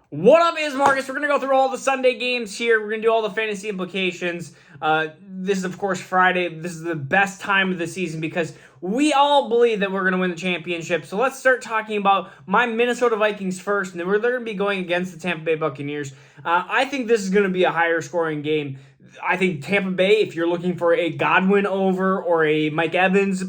What up, is Marcus? We're going to go through all the Sunday games here. We're going to do all the fantasy implications. This is, of course, Friday. This is the best time of the season because we all believe that we're going to win the championship. So let's start talking about my Minnesota Vikings first, and then they're going to be going against the Tampa Bay Buccaneers. I think this is going to be a higher scoring game. I think Tampa Bay, if you're looking for a Godwin over or a Mike Evans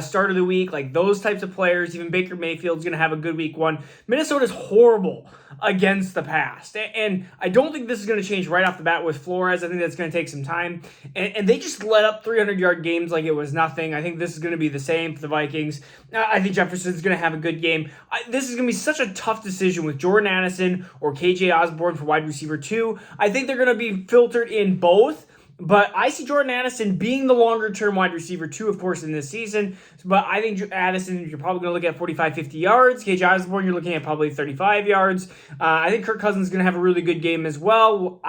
start of the week, like those types of players, even Baker Mayfield's going to have a good week one. Minnesota's horrible against the pass. And I don't think this is going to change right off the bat with Flores. I think that's going to take some time. And they just let up 300-yard games like it was nothing. I think this is going to be the same for the Vikings. I think Jefferson's going to have a good game. This is going to be such a tough decision with Jordan Addison or KJ Osborne for wide receiver 2. I think they're going to be filtered in both. But I see Jordan Addison being the longer-term wide receiver, 2, of course, in this season. But I think Addison, you're probably going to look at 45, 50 yards. KJ Osborne, you're looking at probably 35 yards. I think Kirk Cousins is going to have a really good game as well.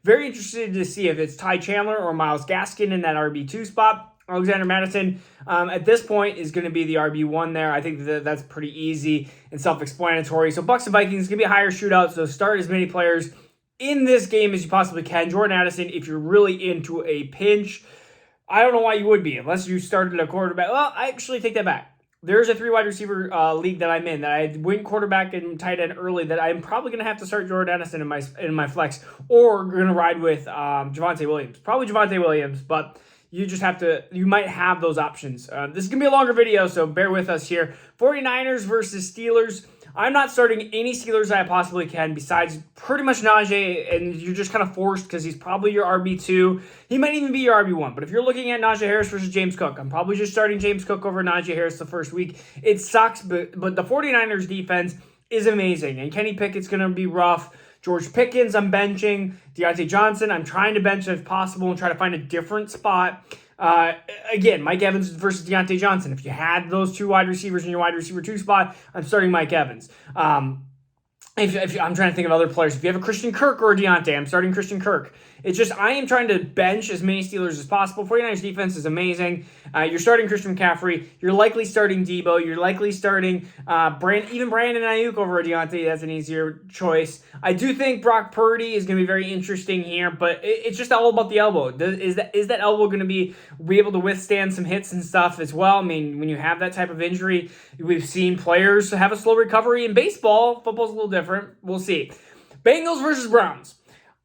Very interested to see if it's Ty Chandler or Myles Gaskin in that RB2 spot. Alexander Mattison, at this point, is going to be the RB1 there. I think that's pretty easy and self-explanatory. So Bucs and Vikings is going to be a higher shootout, so start as many players in this game as you possibly can. Jordan Addison, if you're really into a pinch, I don't know why you would be, unless you started a quarterback. Well, I actually take that back. There's a 3 wide receiver league that I'm in that I went quarterback and tight end early that I'm probably going to have to start Jordan Addison in my flex, or going to ride with Javonte Williams. Probably Javonte Williams, but you might have those options. This is going to be a longer video, so bear with us here. 49ers versus Steelers. I'm not starting any Steelers that I possibly can besides pretty much Najee, and you're just kind of forced because he's probably your RB2. He might even be your RB1, but if you're looking at Najee Harris versus James Cook, I'm probably just starting James Cook over Najee Harris the first week. It sucks, but the 49ers defense is amazing, and Kenny Pickett's going to be rough. George Pickens, I'm benching. Deontay Johnson, I'm trying to bench if possible and try to find a different spot. Again, Mike Evans versus Deontay Johnson. If you had those 2 wide receivers in your wide receiver 2 spot, I'm starting Mike Evans. If I'm trying to think of other players. If you have a Christian Kirk or a Deontay, I'm starting Christian Kirk. It's just I am trying to bench as many Steelers as possible. 49ers defense is amazing. You're starting Christian McCaffrey. You're likely starting Debo. You're likely starting even Brandon Ayuk over a Deontay. That's an easier choice. I do think Brock Purdy is going to be very interesting here, but it's just all about the elbow. Is that elbow going to be able to withstand some hits and stuff as well? I mean, when you have that type of injury, we've seen players have a slow recovery in baseball. Football's a little different. We'll see. Bengals versus Browns.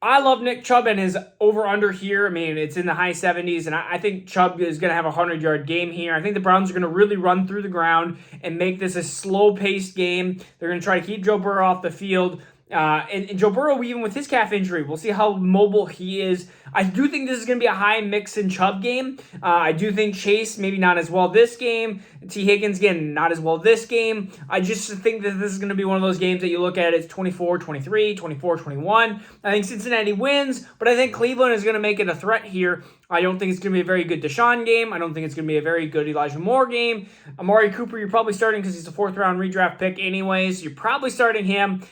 I love Nick Chubb and his over-under here. I mean, it's in the high 70s, and I think Chubb is going to have a 100-yard game here. I think the Browns are going to really run through the ground and make this a slow-paced game. They're going to try to keep Joe Burrow off the field. And Joe Burrow, even with his calf injury, we'll see how mobile he is. I do think this is going to be a high Mixon Chubb game. I do think Chase, maybe not as well this game. T. Higgins, again, not as well this game. I just think that this is going to be one of those games that you look at, it's 24-23, 24-21. I think Cincinnati wins, but I think Cleveland is going to make it a threat here. I don't think it's going to be a very good Deshaun game. I don't think it's going to be a very good Elijah Moore game. Amari Cooper, you're probably starting because he's a 4th-round redraft pick anyways. You're probably starting him.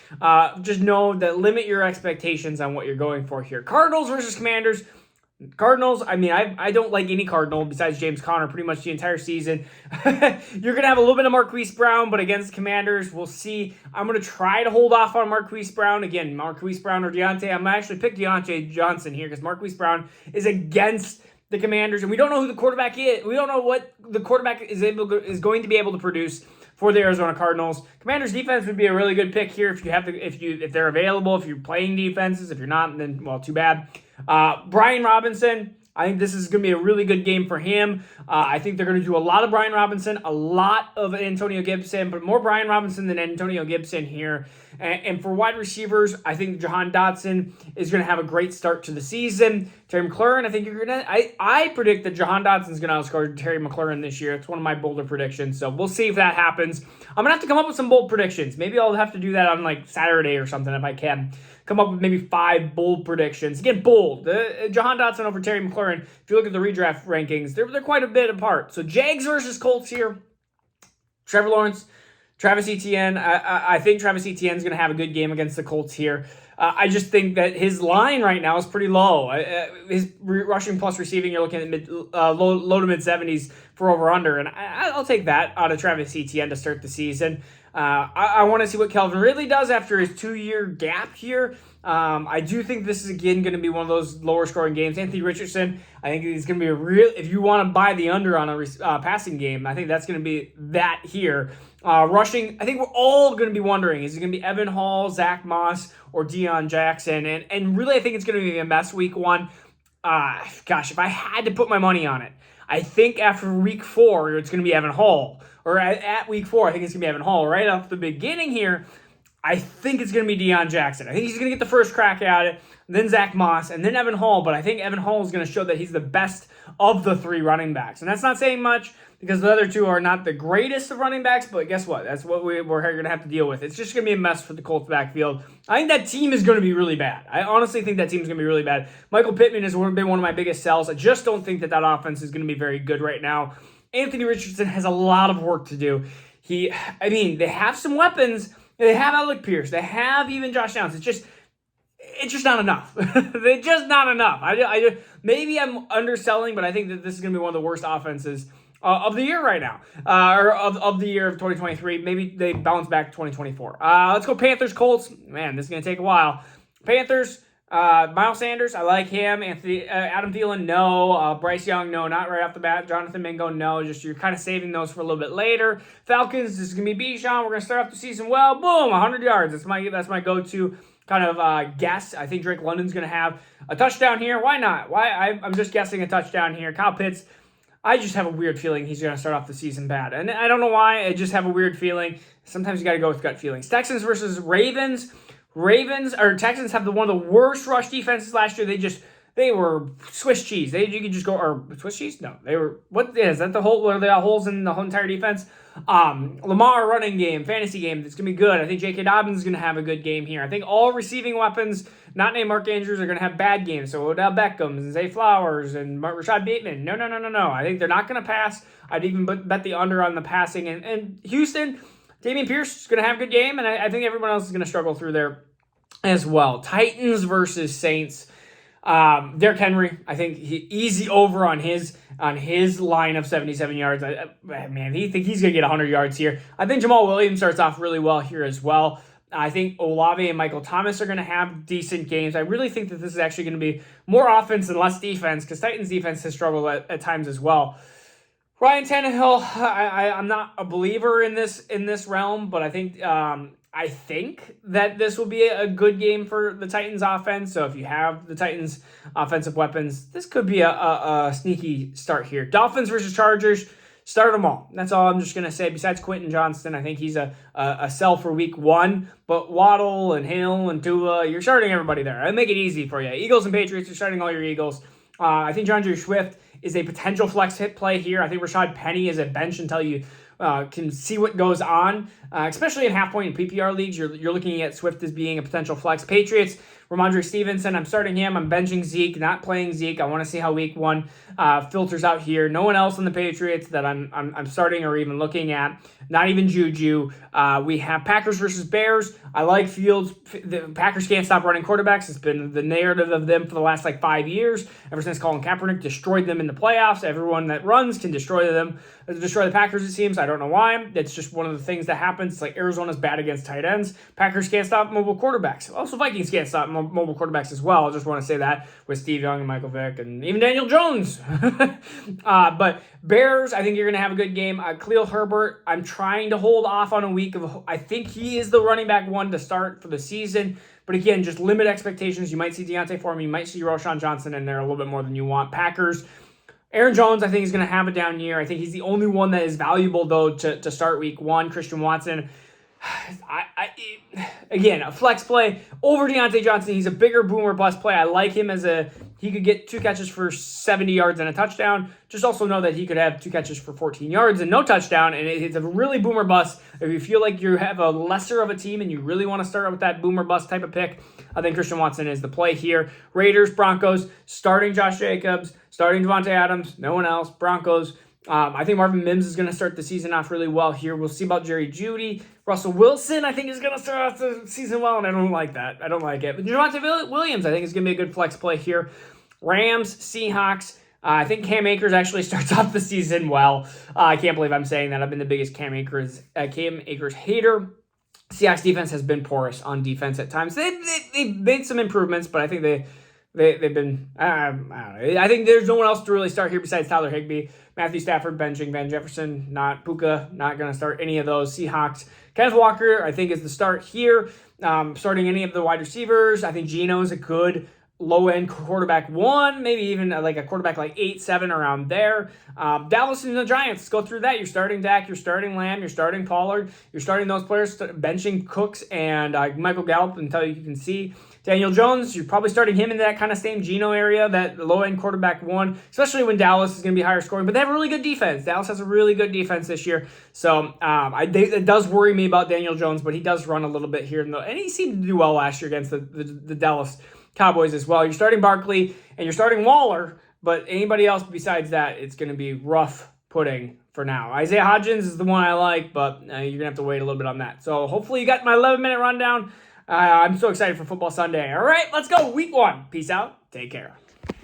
Just know that limit your expectations on what you're going for here. Cardinals versus Commanders. Cardinals, I mean, I don't like any Cardinal besides James Conner pretty much the entire season. You're going to have a little bit of Marquise Brown, but against Commanders, we'll see. I'm going to try to hold off on Marquise Brown. Again, Marquise Brown or Deontay. I'm going to actually pick Deontay Johnson here because Marquise Brown is against the Commanders, and we don't know who the quarterback is. We don't know what the quarterback is going to be able to produce for the Arizona Cardinals. Commanders defense would be a really good pick here if they're available, if you're playing defenses. If you're not, then, well, too bad. Brian Robinson, I think this is going to be a really good game for him. I think they're going to do a lot of Brian Robinson, a lot of Antonio Gibson, but more Brian Robinson than Antonio Gibson here. And for wide receivers, I think Jahan Dotson is going to have a great start to the season. Terry McLaurin, I think you're going to... I predict that Jahan Dotson is going to outscore Terry McLaurin this year. It's one of my bolder predictions, so we'll see if that happens. I'm going to have to come up with some bold predictions. Maybe I'll have to do that on like Saturday or something if I can. Come up with maybe 5 bold predictions. Again, bold. Jahan Dotson over Terry McLaurin, if you look at the redraft rankings, they're quite a bit apart. So Jags versus Colts here. Trevor Lawrence, Travis Etienne. I think Travis Etienne is going to have a good game against the Colts here. I just think that his line right now is pretty low. His rushing plus receiving, you're looking at low to mid 70s for over under, and I'll take that out of Travis Etienne to start the season. I want to see what Calvin Ridley does after his 2-year gap here. I do think this is, again, going to be one of those lower scoring games. Anthony Richardson, I think he's going to be a real, if you want to buy the under on a passing game, I think that's going to be that here. Rushing, I think we're all going to be wondering, is it going to be Evan Hall, Zach Moss, or Deion Jackson? And really, I think it's going to be a mess week 1. Gosh, if I had to put my money on it, I think after week 4, it's going to be Evan Hall. Or at week 4, I think it's going to be Evan Hall. Right off the beginning here, I think it's going to be Deion Jackson. I think he's going to get the first crack at it, then Zach Moss, and then Evan Hall. But I think Evan Hall is going to show that he's the best of the 3 running backs. And that's not saying much because the other 2 are not the greatest of running backs. But guess what? That's what we're going to have to deal with. It's just going to be a mess for the Colts backfield. I think that team is going to be really bad. I honestly think that team is going to be really bad. Michael Pittman has been one of my biggest sells. I just don't think that offense is going to be very good right now. Anthony Richardson has a lot of work to do. They have some weapons. They have Alec Pierce. They have even Josh Downs. It's just not enough. They're just not enough. Maybe I'm underselling, but I think that this is going to be one of the worst offenses of the year right now, or of the year of 2023. Maybe they bounce back to 2024. Let's go Panthers, Colts. Man, this is going to take a while. Panthers, Miles Sanders, I like him. Adam Thielen, no. Bryce Young, no, not right off the bat. Jonathan Mingo, no. Just you're kind of saving those for a little bit later. Falcons, this is going to be Bijan. We're going to start off the season well. Boom, 100 yards. That's my go-to kind of guess. I think Drake London's going to have a touchdown here. Why not? I'm just guessing a touchdown here. Kyle Pitts, I just have a weird feeling he's going to start off the season bad. And I don't know why. I just have a weird feeling. Sometimes you got to go with gut feelings. Texans versus Ravens. Texans have one of the worst rush defenses last year. They were Swiss cheese. You could just go, or Swiss cheese? No, they were, what is that the whole, were they all holes in the whole entire defense? Lamar running game, fantasy game, it's going to be good. I think J.K. Dobbins is going to have a good game here. I think all receiving weapons, not named Mark Andrews, are going to have bad games. So Odell Beckham and Zay Flowers and Rashad Bateman. No. I think they're not going to pass. I'd even bet the under on the passing. And Houston, Dameon Pierce is going to have a good game, and I think everyone else is going to struggle through there as well. Titans versus Saints. Derrick Henry, I think easy over on his line of 77 yards. I think he's going to get 100 yards here. I think Jamal Williams starts off really well here as well. I think Olave and Michael Thomas are going to have decent games. I really think that this is actually going to be more offense and less defense because Titans defense has struggled at times as well. Ryan Tannehill, I'm not a believer in this realm, but I think that this will be a good game for the Titans offense. So if you have the Titans offensive weapons, this could be a sneaky start here. Dolphins versus Chargers, start them all. That's all I'm just going to say. Besides Quentin Johnston, I think he's a sell for week 1. But Waddle and Hill and Tua, you're starting everybody there. I make it easy for you. Eagles and Patriots, you're starting all your Eagles. I think DeAndre Swift is a potential flex hit play here. I think Rashad Penny is a bench until you can see what goes on, especially in half-point and PPR leagues. You're looking at Swift as being a potential flex. Patriots, Ramondre Stevenson, I'm starting him. I'm benching Zeke, not playing Zeke. I want to see how week 1 filters out here. No one else in the Patriots that I'm starting or even looking at. Not even Juju. We have Packers versus Bears. I like Fields. The Packers can't stop running quarterbacks. It's been the narrative of them for the last 5 years. Ever since Colin Kaepernick destroyed them in the playoffs. Everyone that runs can destroy the Packers, it seems. I don't know why. It's just one of the things that happens. It's like Arizona's bad against tight ends. Packers can't stop mobile quarterbacks. Also, Vikings can't stop mobile quarterbacks as well. I just want to say that with Steve Young and Michael Vick and even Daniel Jones. But Bears, I think you're going to have a good game. Khalil Herbert, I'm trying to hold off on a week of, I think he is the running back 1 to start for the season. But again, just limit expectations. You might see Deontay Foreman. You might see Roschon Johnson in there a little bit more than you want. Packers, Aaron Jones, I think, is going to have a down year. I think he's the only one that is valuable, though, to start week 1. Christian Watson, again, a flex play over Deontay Johnson. He's a bigger boomer bust play. I like him he could get 2 catches for 70 yards and a touchdown. Just also know that he could have 2 catches for 14 yards and no touchdown. And it's a really boomer bust. If you feel like you have a lesser of a team and you really want to start with that boomer bust type of pick, I think Christian Watson is the play here. Raiders, Broncos, starting Josh Jacobs, starting Devontae Adams, no one else. Broncos, I think Marvin Mims is going to start the season off really well here. We'll see about Jerry Jeudy. Russell Wilson, I think, is going to start off the season well, and I don't like that. I don't like it. But Javonte Williams, I think, is going to be a good flex play here. Rams, Seahawks. I think Cam Akers actually starts off the season well. I can't believe I'm saying that. I've been the biggest Cam Akers hater. Seahawks defense has been porous on defense at times. They've made some improvements, but I think they've been, I don't know. I think there's no one else to really start here besides Tyler Higbee. Matthew Stafford benching, Van Jefferson, not Puka, not going to start any of those. Seahawks. Kenneth Walker, I think, is the start here. Starting any of the wide receivers. I think Geno is a good low-end quarterback 1, maybe even like a quarterback like 8, 7 around there. Dallas and the Giants, go through that. You're starting Dak, you're starting Lamb, you're starting Pollard, you're starting those players, benching Cooks and Michael Gallup until you can see. Daniel Jones, you're probably starting him in that kind of same Geno area, that low-end quarterback 1, especially when Dallas is going to be higher scoring. But they have a really good defense. Dallas has a really good defense this year. So it does worry me about Daniel Jones, but he does run a little bit here. And he seemed to do well last year against the Dallas Cowboys as well. You're starting Barkley and you're starting Waller, but anybody else besides that, it's going to be rough pudding for now. Isaiah Hodgins is the one I like, but you're going to have to wait a little bit on that. So hopefully you got my 11-minute rundown. I'm so excited for Football Sunday. All right, let's go. Week 1. Peace out. Take care.